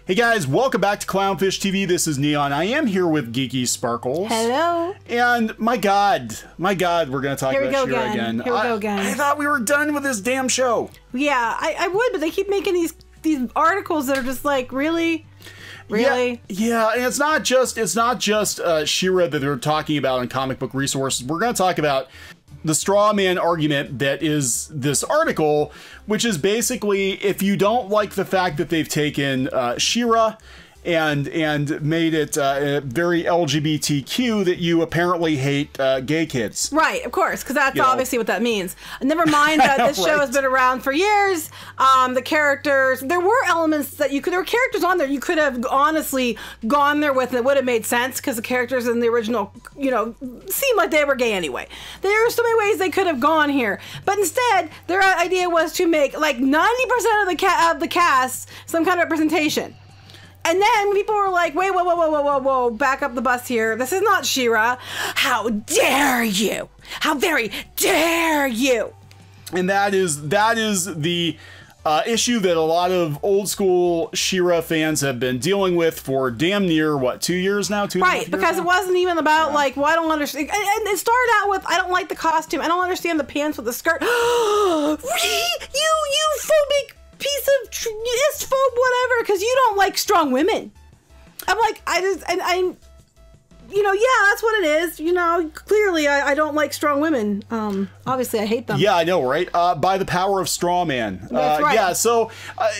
Hey guys, welcome back to Clownfish TV. This is Kneon. I am here with Geeky Sparkles. Hello. And my God, we're going to talk about She-Ra again. Here we go again. I thought we were done with this damn show. Yeah, I would, but they keep making these articles that are just like, really? Really? Yeah, and it's not just She-Ra that they're talking about in Comic Book Resources. We're going to talk about the straw man argument that is this article, which is basically, if you don't like the fact that they've taken She-Ra and made it very LGBTQ, that you apparently hate gay kids. Right, of course, because that's obviously what that means. Never mind that this show has been around for years. The characters, there were elements that there were characters on there you could have honestly gone there with, and it would have made sense, because the characters in the original, seemed like they were gay anyway. There are so many ways they could have gone here, but instead, their idea was to make like 90% of the cast some kind of representation. And then people were like, wait, whoa, back up the bus here. This is not She-Ra. How dare you? How very dare you? And that is the issue that a lot of old school She-Ra fans have been dealing with for damn near, what, 2 years now? Right, because it wasn't even about like, well, I don't understand. And it started out with, I don't like the costume. I don't understand the pants with the skirt. Really? You phobic piece of istphobe, whatever, because you don't like strong women. I'm like, I'm yeah, that's what it is. Clearly I don't like strong women. Obviously I hate them. Yeah, I know, right? By the power of straw man. That's right. Yeah, so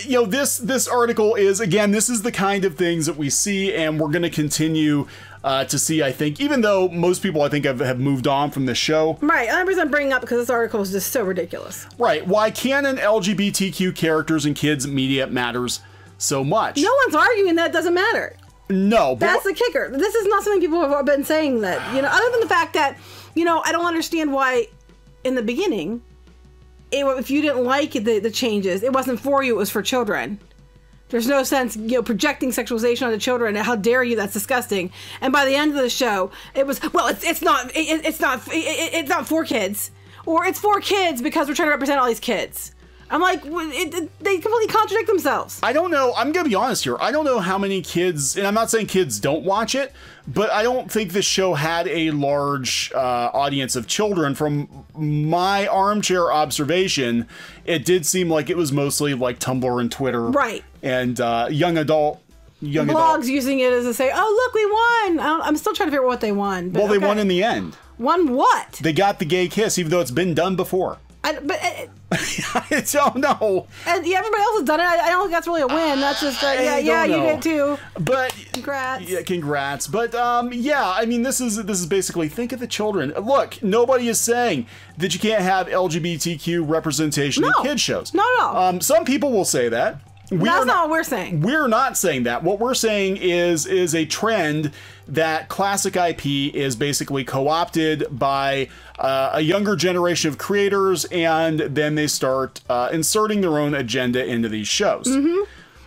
this article is, again, this is the kind of things that we see, and we're going to continue to see, I think, even though most people, I think, have moved on from the show. Right, and the reason I'm bringing up because this article is just so ridiculous. Right, why canon LGBTQ characters and kids media matters so much. No one's arguing that it doesn't matter. No, but that's the kicker. This is not something people have been saying that, other than the fact that, I don't understand why in the beginning, if you didn't like the changes, it wasn't for you, it was for children. There's no sense, projecting sexualization onto children. How dare you? That's disgusting. And by the end of the show, it was, well, it's not for kids, or it's for kids because we're trying to represent all these kids. I'm like, they completely contradict themselves. I don't know. I'm going to be honest here. I don't know how many kids, and I'm not saying kids don't watch it, but I don't think this show had a large audience of children. From my armchair observation, it did seem like it was mostly like Tumblr and Twitter. Right. And young adult. Blogs using it as to say, oh, look, we won. I'm still trying to figure out what they won. Well, they won in the end. Won what? They got the gay kiss, even though it's been done before. I don't know. And everybody else has done it. I don't think that's really a win. That's just you did too. But congrats. Yeah, congrats. But yeah, I mean, this is basically, think of the children. Look, nobody is saying that you can't have LGBTQ representation in kids shows. Not at all. Some people will say that. That's not what we're saying. We're not saying that. What we're saying is a trend that classic IP is basically co-opted by a younger generation of creators, and then they start inserting their own agenda into these shows. Mm-hmm.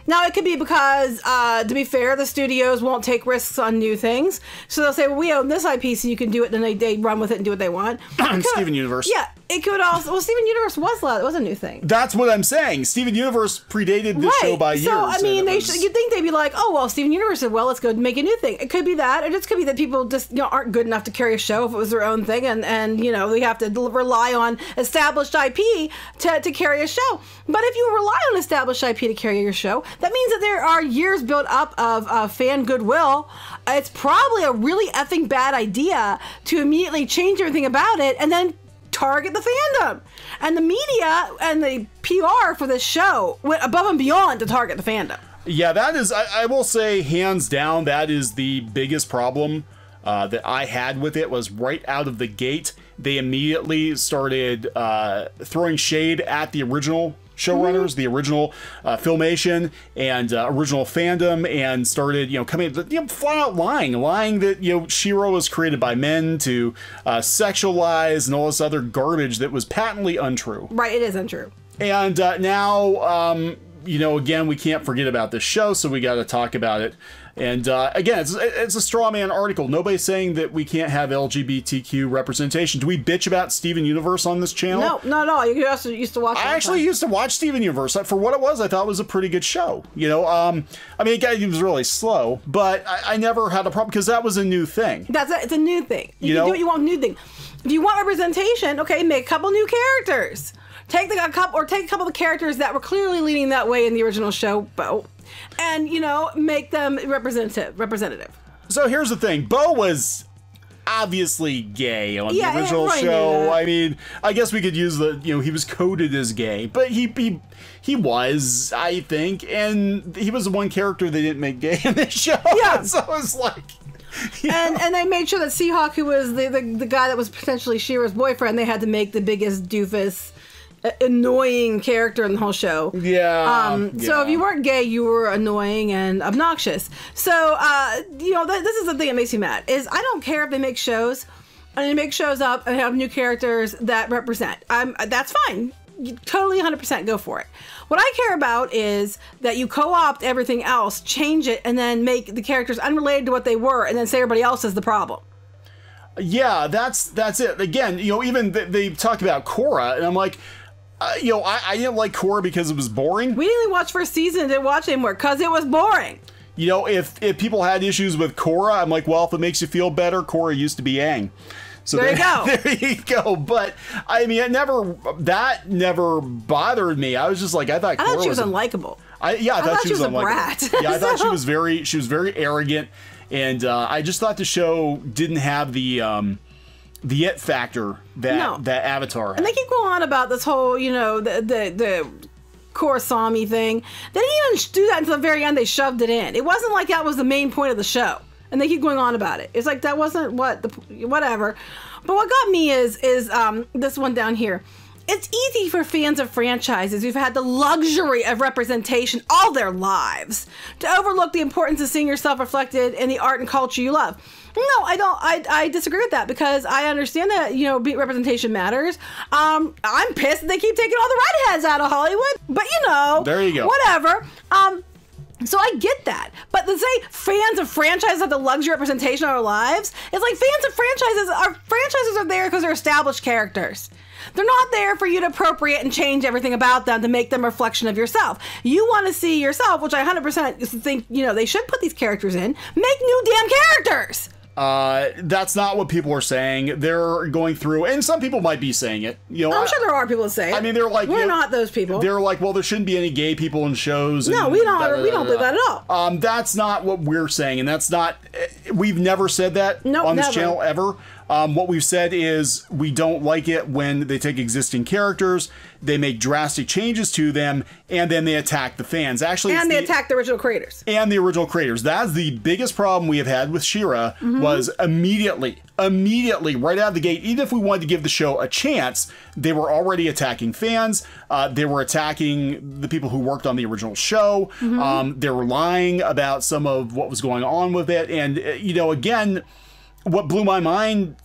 Now, it could be because, to be fair, the studios won't take risks on new things. So they'll say, well, we own this IP, so you can do it. Then they run with it and do what they want. Steven Universe. Yeah. It could also, well, Steven Universe was a new thing. That's what I'm saying. Steven Universe predated this show by years. So, I mean, you'd think they'd be like, oh, well, Steven Universe said, well, let's go make a new thing. It could be that. It just could be that people just, aren't good enough to carry a show if it was their own thing. And we have to rely on established IP to carry a show. But if you rely on established IP to carry your show, that means that there are years built up of fan goodwill. It's probably a really effing bad idea to immediately change everything about it and then target the fandom. And the media and the PR for this show went above and beyond to target the fandom. Yeah, that is, I will say, hands down, that is the biggest problem that I had with it. Was right out of the gate, they immediately started throwing shade at the original showrunners, the original Filmation and original fandom, and started coming flat out lying that She-Ra was created by men to sexualize and all this other garbage that was patently untrue. Right, it is untrue. And now again, we can't forget about this show, so we got to talk about it. And again, it's a straw man article. Nobody's saying that we can't have LGBTQ representation. Do we bitch about Steven Universe on this channel? No, not at all. You also used to watch it. I actually used to watch Steven Universe. For what it was, I thought it was a pretty good show. You know, I mean, it was really slow, but I never had a problem because that was a new thing. It's a new thing. You know? do what you want, new thing. If you want representation, okay, make a couple new characters. Take a couple of the characters that were clearly leading that way in the original show, Bo, and you know, make them representative. So here's the thing: Bo was obviously gay on the original show. I mean, I guess we could use he was coded as gay, but he was, I think, and he was the one character they didn't make gay in this show. Yeah, so it was like. And they made sure that Seahawk, who was the guy that was potentially She-Ra's boyfriend, they had to make the biggest doofus, annoying character in the whole show. Yeah. So if you weren't gay, you were annoying and obnoxious. So you know, this is the thing that makes me mad. Is I don't care if they make shows and they make shows up and have new characters that represent. That's fine. You totally 100% go for it. What I care about is that you co-opt everything else, change it, and then make the characters unrelated to what they were, and then say everybody else is the problem. Yeah, that's it. Again, you know, even they talk about Korra, and I'm like, you know, I didn't like Korra because it was boring. We didn't watch first season and didn't watch it anymore because it was boring. You know, if people had issues with Korra, I'm like, well, if it makes you feel better, Korra used to be Aang. So there you go. There you go. But I mean, that never bothered me. I was just like, I thought she was unlikable. I thought she was a brat. Yeah, I thought she was very arrogant, and I just thought the show didn't have the it factor that Avatar had. And they keep going on about this whole, you know, the Korrasami thing. They didn't even do that until the very end. They shoved it in. It wasn't like that was the main point of the show. And they keep going on about it. It's like that wasn't whatever. But what got me is this one down here. It's easy for fans of franchises who've had the luxury of representation all their lives to overlook the importance of seeing yourself reflected in the art and culture you love. No, I don't. I disagree with that because I understand that, you know, representation matters. I'm pissed that they keep taking all the redheads out of Hollywood. But you know, there you go. Whatever. So I get that, but to say fans of franchises have the luxury representation of our lives, it's like fans of franchises are there because they're established characters. They're not there for you to appropriate and change everything about them to make them a reflection of yourself. You want to see yourself, which I 100% think, you know, they should put these characters in. Make new damn characters. That's not what people are saying. They're going through, and some people might be saying it. You know, I'm sure there are people that say it. I mean, they're like, we're not those people. They're like, well, there shouldn't be any gay people in shows. No, we don't. We don't believe that at all. That's not what we're saying, and that's not. We've never said that on this channel ever. What we've said is we don't like it when they take existing characters, they make drastic changes to them, and then they attack the fans. Actually, and they attack the original creators. And the original creators. That's the biggest problem we have had with She-Ra, was immediately, right out of the gate, even if we wanted to give the show a chance, they were already attacking fans. They were attacking the people who worked on the original show. They were lying about some of what was going on with it. And, you know, again, what blew my mind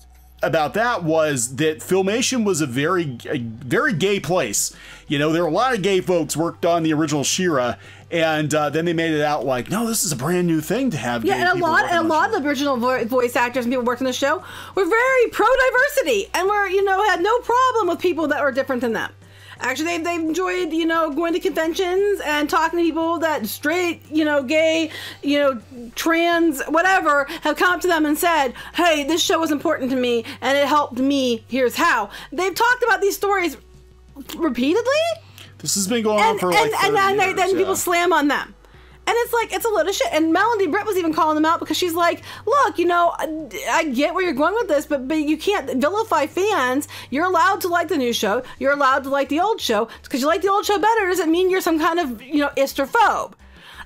about that was that Filmation was a very gay place. You know, there were a lot of gay folks worked on the original She-Ra, and then they made it out like, no, this is a brand new thing to have. Yeah, and a lot of the original voice actors and people working the show were very pro diversity, and had no problem with people that were different than them. Actually, they enjoyed, you know, going to conventions and talking to people that straight, you know, gay, you know, trans, whatever, have come up to them and said, hey, this show was important to me and it helped me. Here's how. They've talked about these stories repeatedly. This has been going on for like 30 years, then people slam on them. And it's like, it's a load of shit. And Melody Britt was even calling them out because she's like, look, you know, I get where you're going with this, but you can't vilify fans. You're allowed to like the new show. You're allowed to like the old show. Because you like the old show better doesn't mean you're some kind of, you know, istrophobe.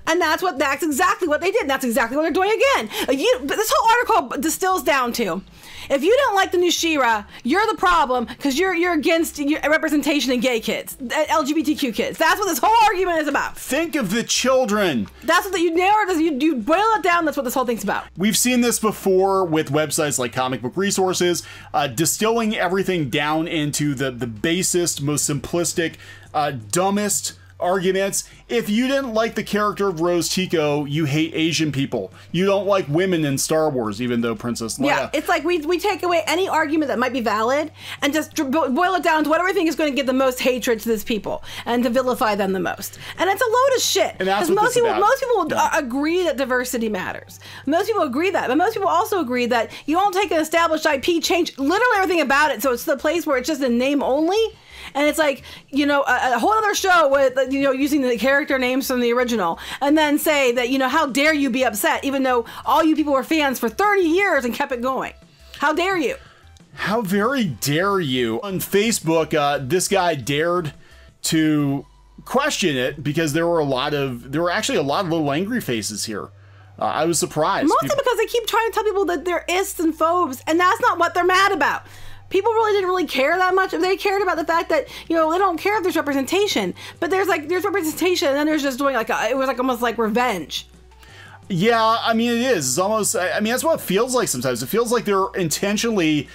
And that's exactly what they did. And that's exactly what they're doing again. This whole article distills down to, if you don't like the new She-Ra, you're the problem because you're against representation in gay kids, LGBTQ kids. That's what this whole argument is about. Think of the children. That's what you boil it down. That's what this whole thing's about. We've seen this before with websites like Comic Book Resources, distilling everything down into the basest, most simplistic, dumbest arguments. If you didn't like the character of Rose Tico, you hate Asian people. You don't like women in Star Wars, even though Princess Leia. Yeah, it's like we take away any argument that might be valid and just boil it down to whatever we think is going to give the most hatred to these people and to vilify them the most. And it's a load of shit. And that's what most people yeah. agree that diversity matters. Most people agree that, but most people also agree that you don't take an established IP, change literally everything about it, so it's the place where it's just a name only. And it's like, you know, a whole other show with, you know, using the character names from the original, and then say that, you know, how dare you be upset, even though all you people were fans for 30 years and kept it going. How dare you? How very dare you? On Facebook, this guy dared to question it because there were actually a lot of little angry faces here. I was surprised. Mostly because they keep trying to tell people that they're ists and phobes, and that's not what they're mad about. People really didn't really care that much. They cared about the fact that, you know, they don't care if there's representation, but there's representation, and then there's just doing it was almost like revenge. Yeah, I mean, it is. It's almost, I mean, that's what it feels like sometimes. It feels like they're intentionally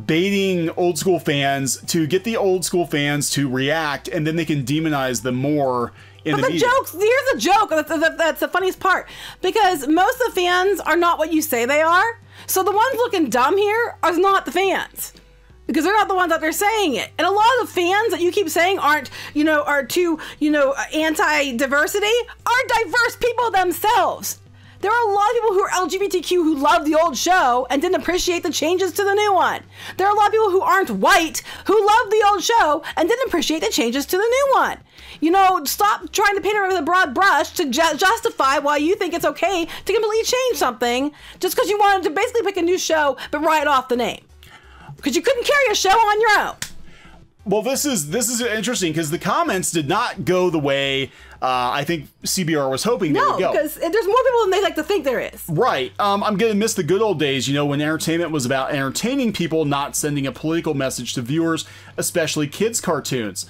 baiting old school fans to get the old school fans to react, and then they can demonize them more in the media. Jokes, here's the joke. That's the funniest part. Because most of the fans are not what you say they are. So the ones looking dumb here are not the fans. Because they're not the ones out there saying it. And a lot of the fans that you keep saying aren't, you know, are too, you know, anti-diversity, are diverse people themselves. There are a lot of people who are LGBTQ who love the old show and didn't appreciate the changes to the new one. There are a lot of people who aren't white who love the old show and didn't appreciate the changes to the new one. You know, stop trying to paint it with a broad brush to justify why you think it's okay to completely change something just because you wanted to basically pick a new show but write off the name. Because you couldn't carry a show on your own. Well, this is interesting because the comments did not go the way I think CBR was hoping they would go. No, because there's more people than they like to think there is. Right. I'm going to miss the good old days, you know, when entertainment was about entertaining people, not sending a political message to viewers, especially kids' cartoons.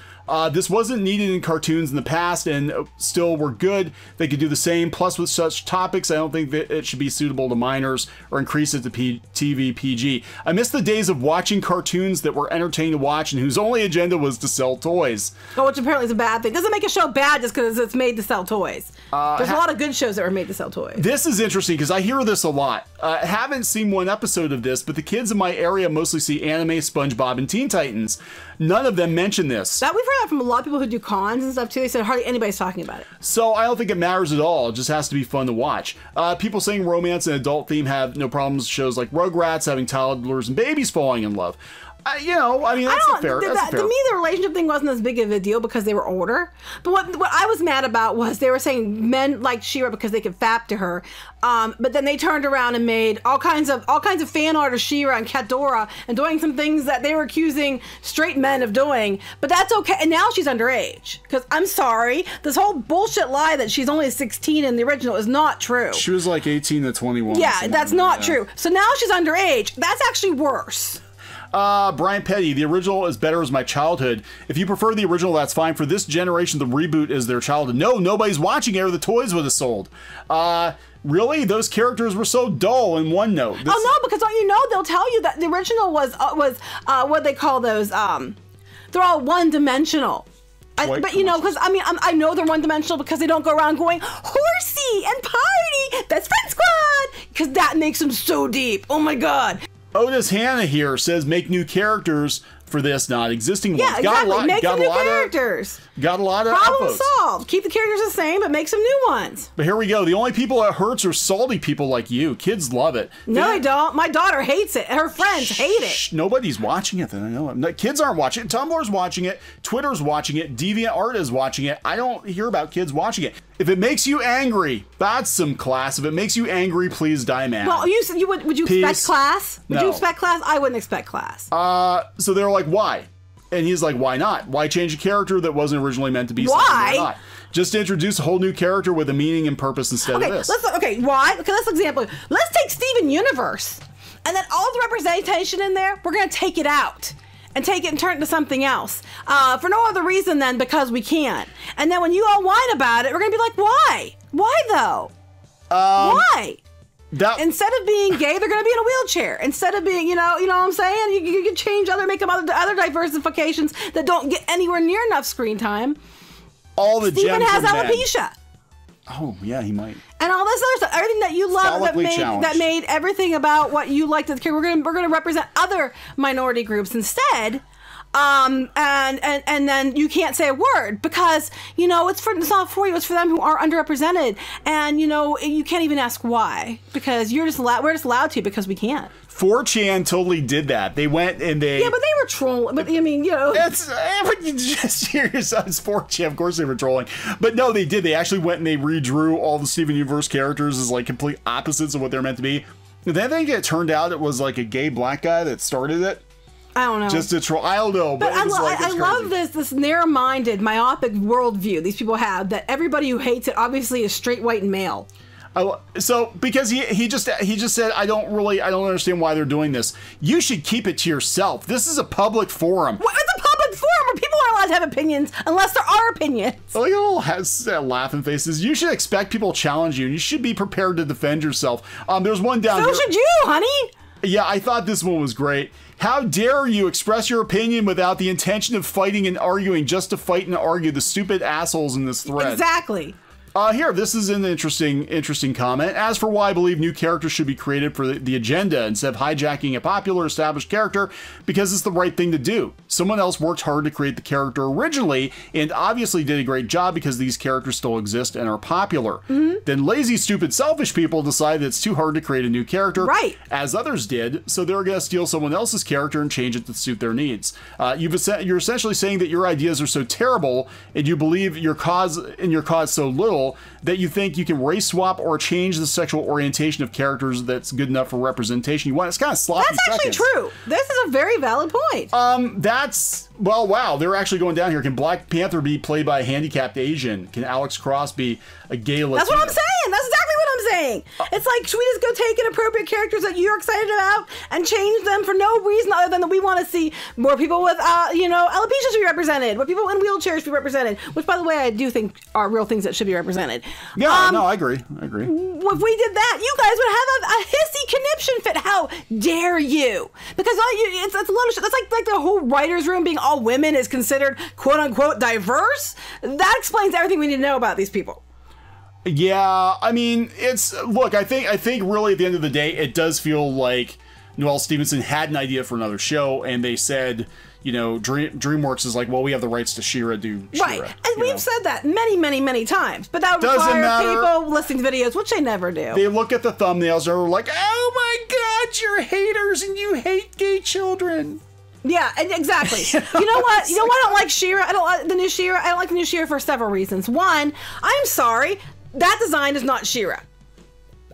This wasn't needed in cartoons in the past and still were good. They could do the same. Plus, with such topics, I don't think that it should be suitable to minors or increase it to TV PG. I miss the days of watching cartoons that were entertaining to watch and whose only agenda was to sell toys. Oh, which apparently is a bad thing. Doesn't make a show bad just because it's made to sell toys. There's a lot of good shows that were made to sell toys. This is interesting because I hear this a lot. I haven't seen one episode of this, but the kids in my area mostly see anime, SpongeBob, and Teen Titans. None of them mention this. We've heard that from a lot of people who do cons and stuff too. They said hardly anybody's talking about it. So I don't think it matters at all. It just has to be fun to watch. People saying romance and adult theme have no problems. Shows like Rugrats having toddlers and babies falling in love. You know, I mean, that's fair. To me, the relationship thing wasn't as big of a deal because they were older. But what I was mad about was they were saying men liked She-Ra because they could fap to her. But then they turned around and made all kinds of fan art of She-Ra and Katdora and doing some things that they were accusing straight men of doing. But that's okay. And now she's underage. Because I'm sorry, this whole bullshit lie that she's only 16 in the original is not true. She was like 18 to 21. Yeah, that's not true. So now she's underage. That's actually worse. Brian Petty, the original is better as my childhood. If you prefer the original, that's fine. For this generation, the reboot is their childhood. No, nobody's watching it or the toys would have sold. Really? Those characters were so dull in one note. Oh, no, because don't you know, they'll tell you that the original was what they call those, they're all one-dimensional. But, you know, because, I mean, I know they're one-dimensional because they don't go around going, horsey and party, best friend squad, because that makes them so deep. Oh, my God. Otis Hannah here says make new characters for this, not existing ones. Yeah, exactly. Make some new characters. Got a lot of Problem solved. Keep the characters the same, but make some new ones. But here we go. The only people that hurts are salty people like you. Kids love it. No, they don't. My daughter hates it. Her friends hate it. Nobody's watching it. Then I know it. Kids aren't watching it. Tumblr's watching it. Twitter's watching it. DeviantArt is watching it. I don't hear about kids watching it. If it makes you angry, that's some class. If it makes you angry, please die mad. Well, would you expect class? Would you expect class? I wouldn't expect class. So they're like, why? And he's like, why not? Why change a character that wasn't originally meant to be something or not? Just to introduce a whole new character with a meaning and purpose instead of this. Why? Okay, let's example. Let's take Steven Universe. And then all the representation in there, we're going to take it out. And take it and turn it into something else. For no other reason than because we can. And then when you all whine about it, we're going to be like, why? Why though? Why? Instead of being gay, they're going to be in a wheelchair. Instead of being, you know what I'm saying? You can change make them other diversifications that don't get anywhere near enough screen time. all the Steven gems has are men. alopecia. Oh, yeah, he might. And all this other stuff, everything that you love that made everything about what you liked as a character. We're gonna represent other minority groups instead. And then you can't say a word because, you know, it's not for you, it's for them who are underrepresented. And, you know, you can't even ask why because we're just allowed to because we can't. 4chan totally did that. They went and they... Yeah, but they were trolling. But, I mean, you know... But you just hear yourself, it's 4chan. Of course they were trolling. But no, they did. They actually went and they redrew all the Steven Universe characters as, like, complete opposites of what they're meant to be. And then I think it turned out it was, like, a gay black guy that started it. I don't know. Just to troll. I don't know. But I love this narrow-minded, myopic worldview these people have that everybody who hates it obviously is straight, white, and male. So because he just said I don't understand why they're doing this. You should keep it to yourself. This is a public forum. What? It's a public forum where people aren't allowed to have opinions unless there are opinions. Like little laughing faces. You should expect people to challenge you, and you should be prepared to defend yourself. There's one down here. So should you, honey. Yeah, I thought this one was great. How dare you express your opinion without the intention of fighting and arguing just to fight and argue, the stupid assholes in this thread. Exactly. Here, this is an interesting comment. As for why I believe new characters should be created for the agenda instead of hijacking a popular established character, because it's the right thing to do. Someone else worked hard to create the character originally and obviously did a great job because these characters still exist and are popular. Then lazy, stupid, selfish people decided it's too hard to create a new character, right, as others did, so they're going to steal someone else's character and change it to suit their needs. You're essentially saying that your ideas are so terrible and you believe your cause so little that you think you can race swap or change the sexual orientation of characters that's good enough for representation you want. It's kind of sloppy. That's actually true. This is a very valid point. Well, wow, they're actually going down here. Can Black Panther be played by a handicapped Asian? Can Alex Cross be a gay Latino? That's what I'm saying. That's exactly what I'm saying. It's like, should we just go take inappropriate characters that you're excited about and change them for no reason other than that we want to see more people with, alopecia should be represented, more people in wheelchairs should be represented, which, by the way, I do think are real things that should be represented. Yeah, no, I agree. If we did that, you guys would have a hissy conniption fit. How dare you? Because it's a lot of shit. That's like the whole writer's room being all women is considered quote unquote diverse. That explains everything we need to know about these people. Yeah, I mean, I think really at the end of the day, it does feel like Noelle Stevenson had an idea for another show, and they said, you know, DreamWorks is like, well, we have the rights to She-Ra, do She-Ra. Right, and we've said that many, many, many times, but that would require people listening to videos, which they never do. They look at the thumbnails and are like, oh my God, you're haters and you hate gay children. Yeah, exactly. You know what? I don't like She-Ra. I don't like the new She-Ra. I don't like the new She-Ra for several reasons. One, I'm sorry, that design is not She-Ra.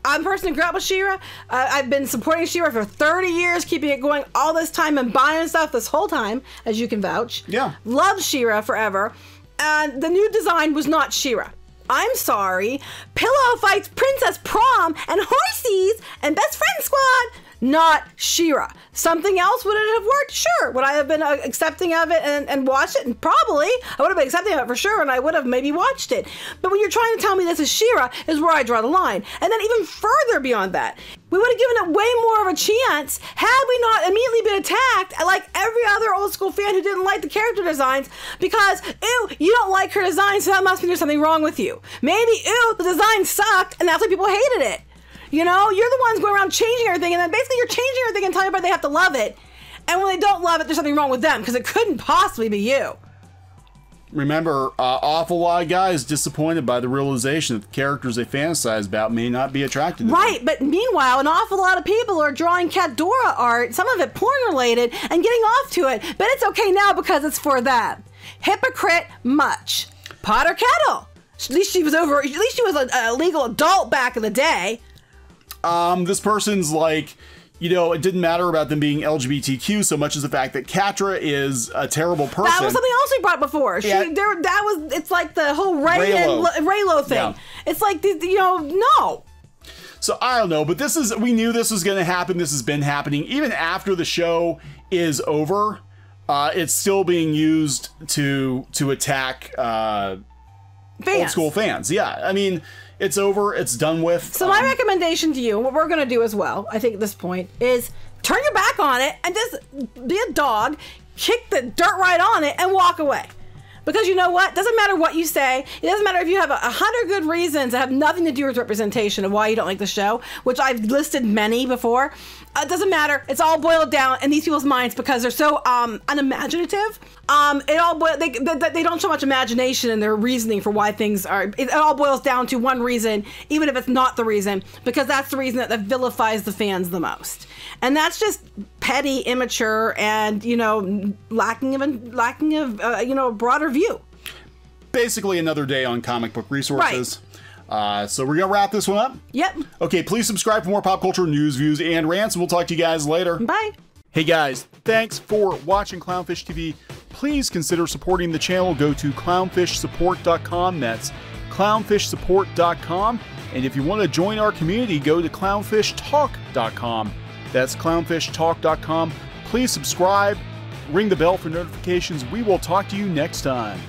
I'm a person who grew up with She-Ra. I've been supporting She-Ra for 30 years, keeping it going all this time and buying stuff this whole time, as you can vouch. Yeah. Loved She-Ra forever. And the new design was not She-Ra. I'm sorry. Pillow fights Princess Prom and Horsies and Best Friend Squad. Not She-Ra. Something else, would it have worked? Sure. Would I have been accepting of it and watched it? And probably. I would have been accepting of it for sure, and I would have maybe watched it. But when you're trying to tell me this is She-Ra, is where I draw the line. And then even further beyond that, we would have given it way more of a chance had we not immediately been attacked like every other old school fan who didn't like the character designs because, ew, you don't like her design, so that must mean there's something wrong with you. Maybe, ew, the design sucked, and that's why people hated it. You know, you're the ones going around changing everything, and then basically you're changing everything and telling everybody they have to love it. And when they don't love it, there's something wrong with them, because it couldn't possibly be you. Remember, awful lot of guys disappointed by the realization that the characters they fantasize about may not be attracted to right, them. But meanwhile, an awful lot of people are drawing Cat Dora art, some of it porn-related, and getting off to it. But it's okay now because it's for them. Hypocrite much. Pot or kettle. At least she was a legal adult back in the day. This person's like, you know, it didn't matter about them being LGBTQ so much as the fact that Catra is a terrible person. That was something else we brought before. It's like the whole Raylo thing. Yeah. It's like, no. So I don't know, but we knew this was going to happen. This has been happening. Even after the show is over, it's still being used to attack old school fans. Yeah, I mean, it's over. It's done with. So my recommendation to you, what we're going to do as well, I think at this point, is turn your back on it and just be a dog, kick the dirt right on it, and walk away. Because you know what? Doesn't matter what you say. It doesn't matter if you have 100 good reasons that have nothing to do with representation of why you don't like the show, which I've listed many before. It doesn't matter. It's all boiled down in these people's minds because they're so unimaginative. They don't show much imagination in their reasoning for why things are. It all boils down to one reason, even if it's not the reason, because that's the reason that vilifies the fans the most. And that's just petty, immature, and lacking of a broader view. Basically, another day on comic book resources. Right. So we're gonna wrap this one up. Yep. Okay, please subscribe for more pop culture news, views, and rants, and we'll talk to you guys later. Bye. Hey guys, thanks for watching Clownfish TV. Please consider supporting the channel. Go to clownfishsupport.com. That's clownfishsupport.com. And if you want to join our community, go to clownfishtalk.com. That's clownfishtalk.com. Please subscribe, ring the bell for notifications. We will talk to you next time.